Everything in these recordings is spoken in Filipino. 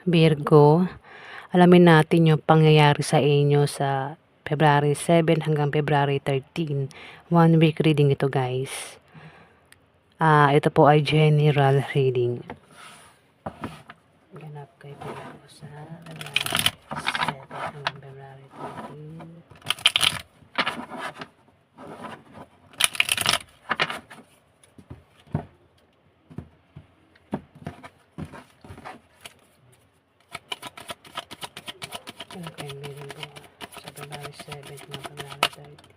Virgo, alamin natin yung pangyayari sa inyo sa February 7 hanggang February 13. 1 week reading ito, guys. Ito po ay general reading. Ganap kay Virgo sa February 7 hanggang February 13. Ganap kay Virgo sa February 7 hanggang February 13.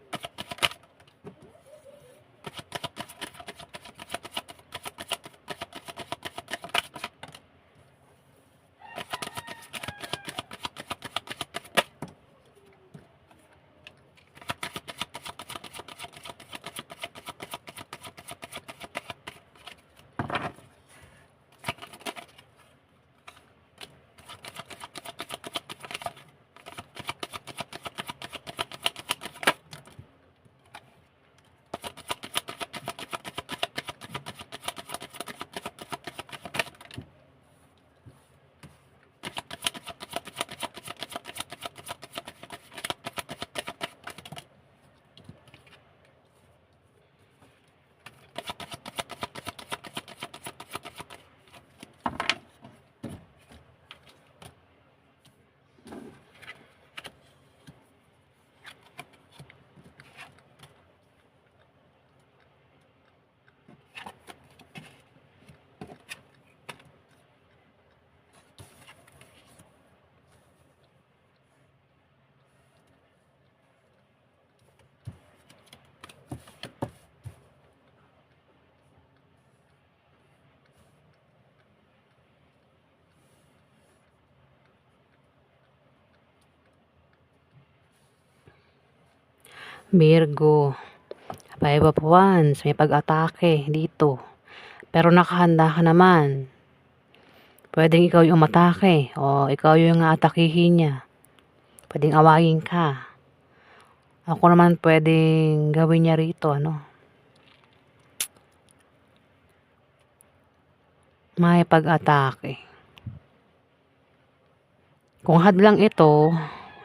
Virgo, 5 of Wands, may pag-atake dito. Pero nakahanda ka naman. Pwedeng ikaw yung umatake o ikaw yung atakihin niya. Pwedeng awayin ka. Ako naman pwedeng gawin niya rito, may pag-atake. Kung hadlang ito,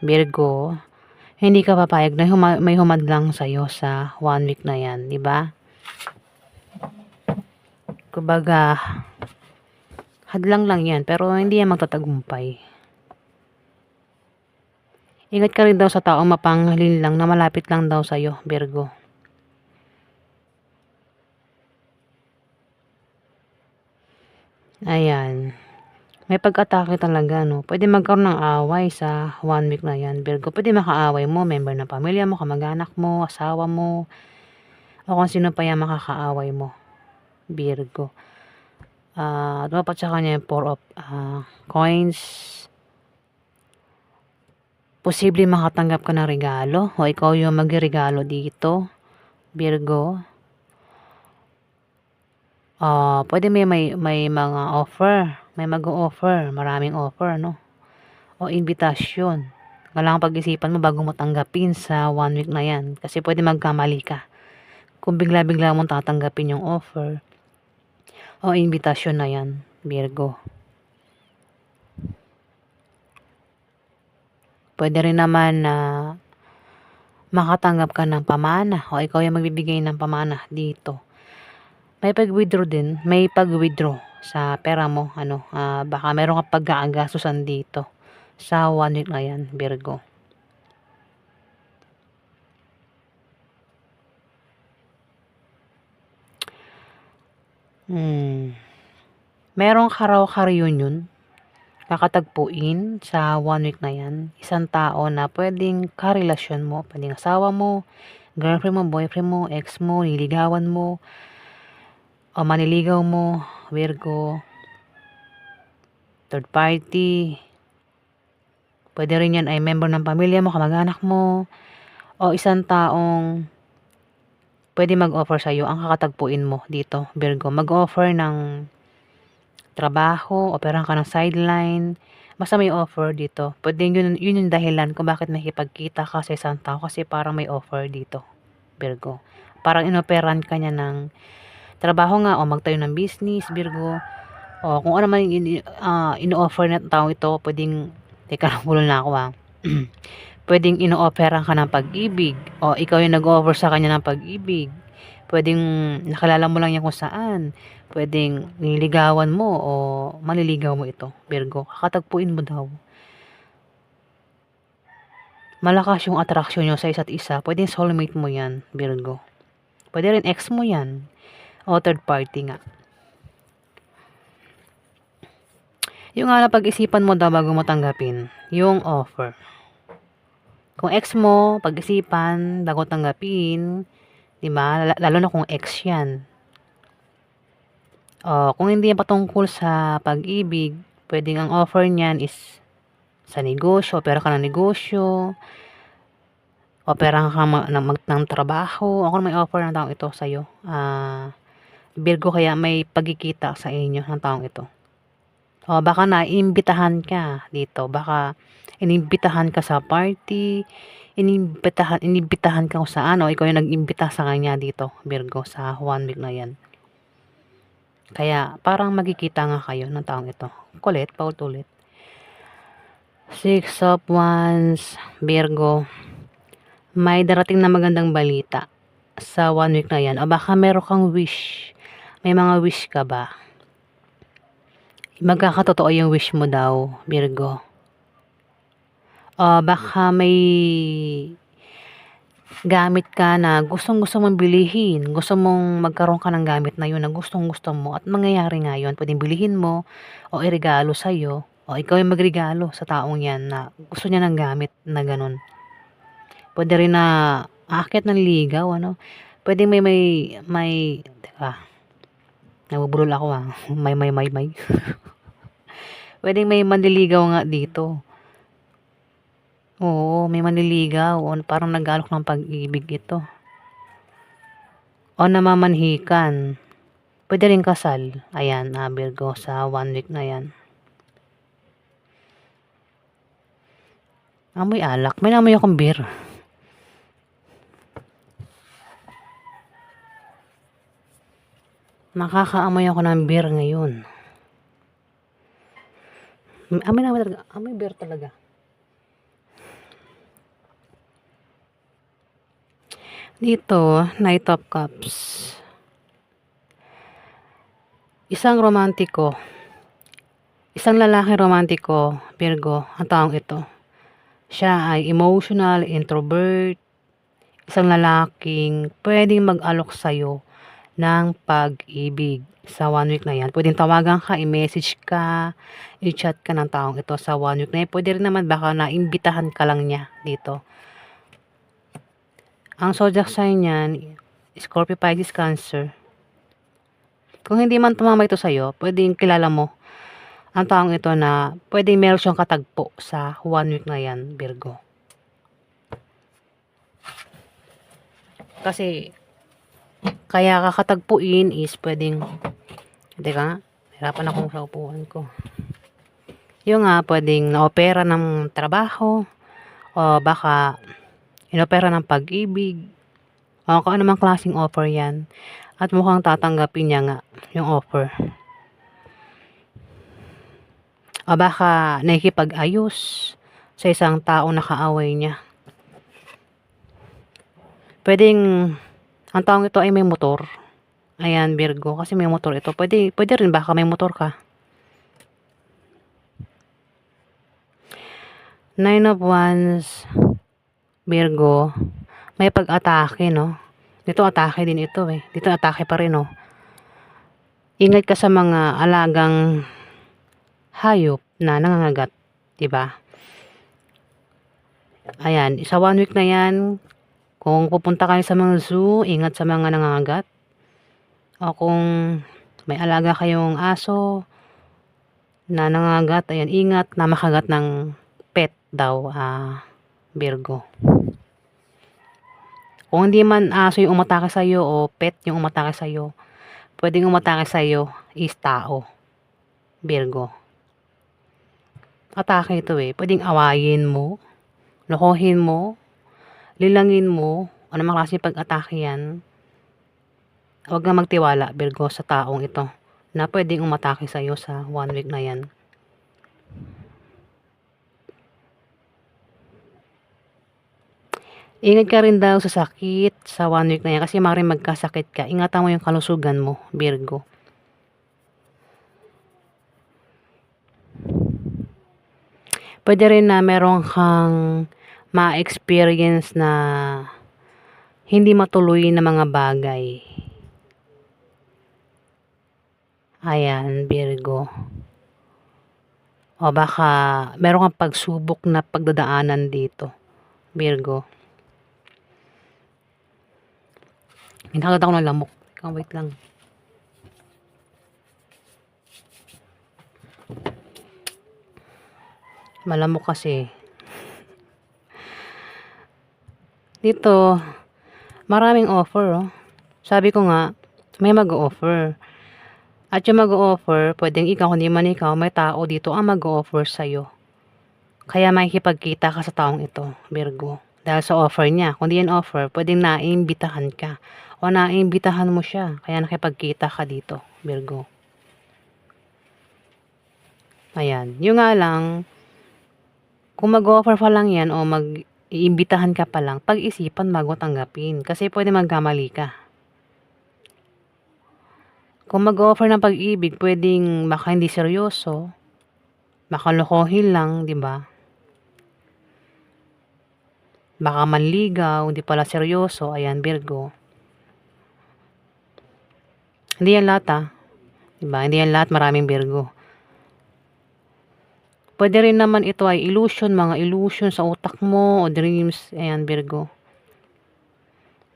Virgo, hindi ka papayag na may humadlang sa'yo sa 1 week na yan, di ba? Kumbaga, hadlang lang yan, pero hindi yan magtatagumpay. Ingat ka rin daw sa taong mapanghalin lang na malapit lang daw sa'yo, Virgo. Ayan. May pag-atake talaga, no? Pwede magkaroon ng away sa 1 week na yan, Virgo. Pwede makaaway mo, member ng pamilya mo, kamag-anak mo, asawa mo, o kung sino pa yan makakaaway mo, Virgo. Dapat sa kanya yung 4 of Coins. Posible makatanggap ka ng regalo o ikaw yung magregalo dito, Virgo. Pwede may mga offer. May mag-o-offer. Maraming offer, no? O invitasyon. Kailangan pag-isipan mo bago mo tanggapin sa 1 week na yan. Kasi pwede magkamali ka. Kung bigla-bigla mong tatanggapin yung offer o invitasyon na yan, Virgo. Pwede rin naman na makatanggap ka ng pamana o ikaw yung magbibigay ng pamana dito. May pag-withdraw sa pera mo, baka meron ka pag-aagastusan dito sa 1 week na yan, Virgo. Meron ka raw ka-reunion kakatagpuin sa 1 week na yan. Isang tao na pwedeng karelasyon mo, pwedeng asawa mo, girlfriend mo, boyfriend mo, ex mo, niligawan mo, o maniligaw mo, Virgo. Third party. Pwede rin yan ay member ng pamilya mo, kamag-anak mo, o isang taong pwede mag-offer sa'yo ang kakatagpuin mo dito, Virgo. Mag-offer ng trabaho, operahan ka ng sideline, basta may offer dito. Pwede yun yung dahilan kung bakit nakipagkita ka sa isang tao kasi parang may offer dito, Virgo. Parang inoperan ka niya ng trabaho nga o magtayo ng business, Virgo, O kung ano man yung ino-offer ng taong ito, pwedeng, teka lang, bulol na ako pwedeng ino-offeran ka ng pag-ibig o ikaw yung nag-offer sa kanya ng pag-ibig. Pwedeng nakilala mo lang yan kung saan. Pwedeng nililigawan mo o maliligaw mo ito, Virgo. Kakatagpuin mo daw. Malakas yung attraction nyo sa isa't isa. Pwedeng soulmate mo yan, Virgo. Pwede rin ex mo yan. O third party nga. Yung nga pag-isipan mo daw bago mo tanggapin yung offer. Kung ex mo, pag-isipan bago tanggapin, di ba? Lalo na kung ex yan. O, kung hindi yan patungkol sa pag-ibig, pwedeng ang offer niyan is sa negosyo, opera ka ng negosyo, opera ka ng trabaho. Ako may offer ng taong ito sa'yo. Virgo, kaya may pagkikita sa inyo ng taong ito. O baka naiimbitahan ka dito, baka inimbitahan ka sa party, inimbitahan ka kung saan, o ikaw yung nag-imbita sa kanya dito, Virgo, sa 1 week na yan. Kaya parang magkikita nga kayo ng taong ito. Kulit, paulit-ulit. 6 of Wands, Virgo. May darating na magandang balita sa 1 week na yan, o baka meron kang wish. May mga wish ka ba? Magkakatotoo yung wish mo daw, Virgo. Baka may gamit ka na gustong-gusto mong bilihin. Gusto mong magkaroon ka ng gamit na yun na gustong-gusto mo at mangyayari nga yun. Pwedeng bilihin mo o iregalo sa'yo o ikaw yung magregalo sa taong yan na gusto niya ng gamit na ganun. Pwede rin na aakyat ng ligaw, ano? Pwede teka, nabubulol ako may. Pwedeng may manliligaw nga dito. Oo, may manliligaw. O parang nag-aalok ng pag-ibig ito. O namamanhikan. Pwede rin kasal. Ayan, Virgo, sa 1 week na yan. Amoy alak. May namoy akong beer. Nakakaamoy ako ng beer ngayon. Amoy beer talaga. Dito, Knight of Cups. Isang lalaki romantiko, Virgo, ang taong ito. Siya ay emotional, introvert, isang lalaking pwedeng mag-alok sa'yo ng pag-ibig sa 1 week na yan. Pwedeng tawagan ka, i-message ka, i-chat ka ng taong ito sa 1 week na yan. Pwede rin naman baka naimbitahan ka lang niya dito. Ang zodiac sign niyan, Scorpio, Pisces, Cancer. Kung hindi man tumama ito sa'yo, pwedeng kilala mo ang taong ito na pwedeng meron siyang katagpo sa 1 week na yan, Virgo. Kasi, kaya kakatagpuin is pwedeng, teka nga, hirapan ako sa upuan ko. Yung pwedeng na-opera ng trabaho, o baka inopera ng pag-ibig, o kung anumang klaseng offer yan, at mukhang tatanggapin niya nga yung offer. O baka nakikipag-ayos sa isang tao na kaaway niya. Pwedeng ang taong ito ay may motor. Ayan, Virgo, kasi may motor ito. Pwede rin baka may motor ka. 9 of Wands, Virgo. May pag-atake, no? Dito atake din ito eh. Dito atake pa rin, no? Ingat ka sa mga alagang hayop na nangangagat, 'di ba? Ayan, sa 1 week na 'yan, kung pupunta kayo sa mga zoo, ingat sa mga nangangagat. O kung may alaga kayong aso na nangangagat, ayan, ingat na makagat ng pet daw, Virgo. Kung hindi man aso yung umatake sa iyo o pet yung umatake sa iyo, pwedeng umatake sa iyo is tao, Virgo. Atake ito eh. Pwedeng awayin mo, lokohin mo, lilangin mo, ano mga klase pag-atake yan. Huwag na magtiwala, Virgo, sa taong ito na pwedeng umatake sa'yo sa 1 week na yan. Ingat ka rin daw sa sakit sa 1 week na yan kasi maaaring magkasakit ka. Ingatan mo yung kalusugan mo, Virgo. Pwede rin na meron kang ma-experience na hindi matuloy na mga bagay. Ayan, Virgo. O baka meron kang pagsubok na pagdadaanan dito, Virgo. Hinakot ako ng lamok. Wait lang. Malamok kasi. Dito, maraming offer, oh. Sabi ko nga, may mag-offer. At yung mag-offer, pwedeng ikaw, hindi man ikaw, may tao dito ang mag-offer sa'yo. Kaya makikipagkita ka sa taong ito, Virgo. Dahil sa offer niya. Kung di yan offer, pwedeng naiimbitahan ka. O naiimbitahan mo siya. Kaya nakipagkita ka dito, Virgo. Ayan. Yung nga lang, kung mag-offer pa lang yan o mag-iimbitahan ka pa lang, pag-isipan bago tanggapin. Kasi pwede magkamali ka. Kung mag-offer ng pag-ibig, pwedeng baka hindi seryoso, makalokohin lang, di ba? Baka manligaw, hindi pala seryoso. Ayan, Virgo. Hindi yan lahat, ah. Diba? Hindi yan lahat, maraming Virgo. Pwede rin naman ito ay illusion, mga illusion sa utak mo o dreams. Ayan, Virgo.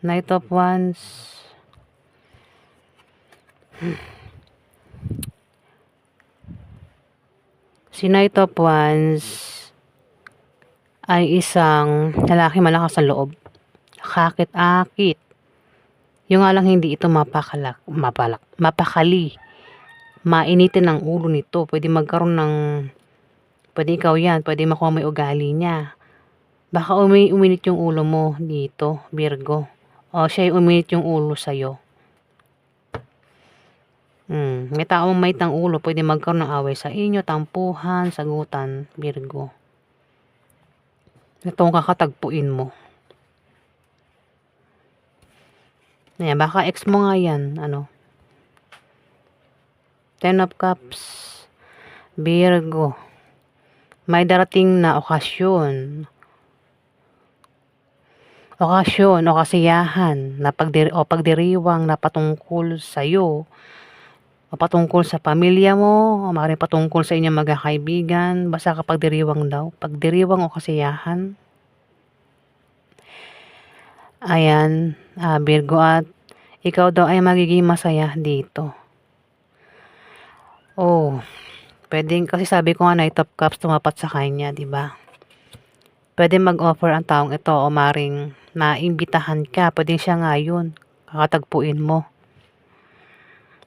Knight of Wands. Si Knight of Wands ay isang lalaki malakas sa loob. Akit-akit. Yung nga lang hindi ito mapakali. Mainitin ang ulo nito. Pwede magkaroon ng, pwede ikaw yan, pwede makuha may ugali niya. Baka uminit yung ulo mo dito, Virgo. O siya yung uminit yung ulo sa'yo. May taong may tang ulo, pwede magkaroon ng away sa inyo, tampuhan, sagutan, Virgo. Itong kakatagpuin mo. Ayan, baka ex mo nga yan, ano. 10 of Cups, Virgo. May darating na okasyon o kasiyahan na pagdiriwang na patungkol sa'yo o patungkol sa pamilya mo o maaaring patungkol sa inyong magkakaibigan. Basta kapag diriwang daw, pagdiriwang o kasiyahan. Ayan, Virgo, at ikaw daw ay magiging masaya dito. Oh, pwedeng, kasi sabi ko nga Knight of Cups tumapat sa kanya, di ba? Pwede mag-offer ang taong ito o maring maimbitahan ka. Pwedeng siya nga yun, kakatagpuin mo.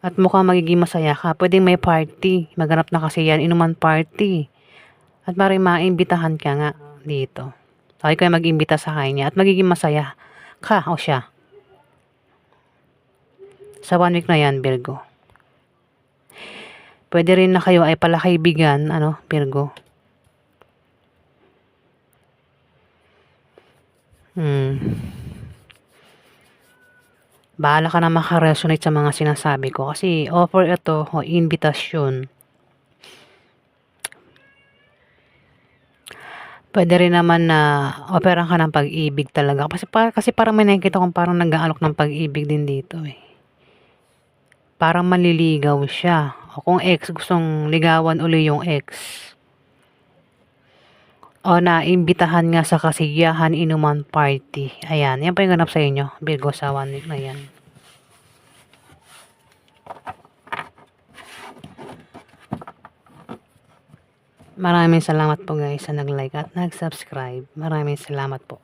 At mukhang magiging masaya ka. Pwedeng may party. Maganap na kasi yan, inuman party. At maring maimbitahan ka nga dito. So, ikaw ay mag-imbita sa kanya at magiging masaya ka o siya. Sa 1 week na yan, Virgo. Pwede rin na kayo ay palakaibigan, ano, Virgo. Bahala ka na makaresonate sa mga sinasabi ko kasi offer ito o invitation. Pwede rin naman na operan ka ng pag-ibig talaga kasi parang may nakikita kong parang nag-aalok ng pag-ibig din dito eh. Parang manliligaw siya o kung ex, gustong ligawan uli yung ex. O naimbitahan nga sa kasiyahan, inuman, party. Ayan, yan pa yung ganap sa inyo, Virgo, sa 1 week na yan. Maraming salamat po guys sa nag-like at nag-subscribe. Maraming salamat po.